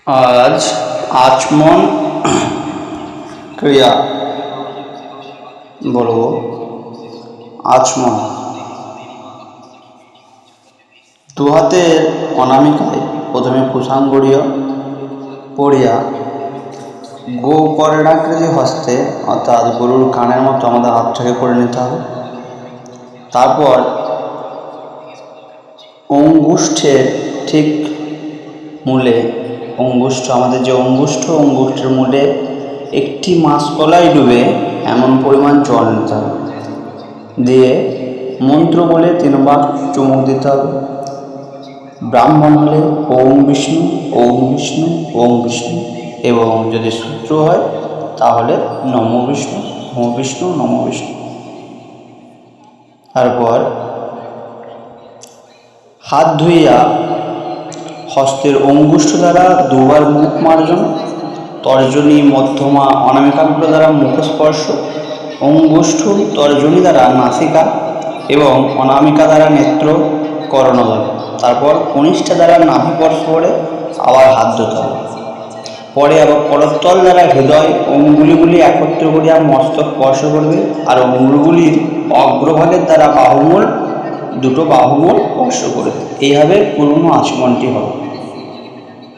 আজ আচমন ক্রিয়া বলব। আচমন দু হাতের অনামিকায় প্রথমে কুশাঙ্গুরীয় পড়িয়া গোকর্ণাকৃতি হস্তে অর্থাৎ গরুর কানের মতো আমাদের হাতটাকে করে নিতে হবে। তারপর অঙ্গুষ্ঠের ঠিক মূলে আমাদের যে অঙ্গুষ্ঠের মূলে একটি মাসকলাই ডুবে এমন পরিমাণ জল নিতে হবে, দিয়ে মন্ত্র বলে 3 বার চুমুক দিতে হবে। ব্রাহ্মণ হলে ওম বিষ্ণু ওম বিষ্ণু ওম বিষ্ণু, এবং যদি শূদ্র হয় তাহলে নম বিষ্ণু নম বিষ্ণু নম বিষ্ণু। তারপর হাত ধুইয়া হস্তের অঙ্গুষ্ঠ দ্বারা 2 বার মুখ মার্জন, তর্জনী মধ্যমা অনামিকাগ্র দ্বারা মুখস্পর্শ, অঙ্গুষ্ঠ তর্জনী দ্বারা নাসিকা এবং অনামিকা দ্বারা নেত্র করণদ্বয়। তারপর কনিষ্ঠা দ্বারা নাভিস্পর্শ করে আবার হাত ধুতে হবে। পরে আবার করতল দ্বারা হৃদয় অঙ্গুলিগুলি একত্র করিয়া মস্তক স্পর্শ করবে, আর অঙ্গুলিগুলির অগ্রভাগের দ্বারা দুটো বাহুমূল স্পর্শ করবে। এইভাবে পুরনো আচমনটি হবে।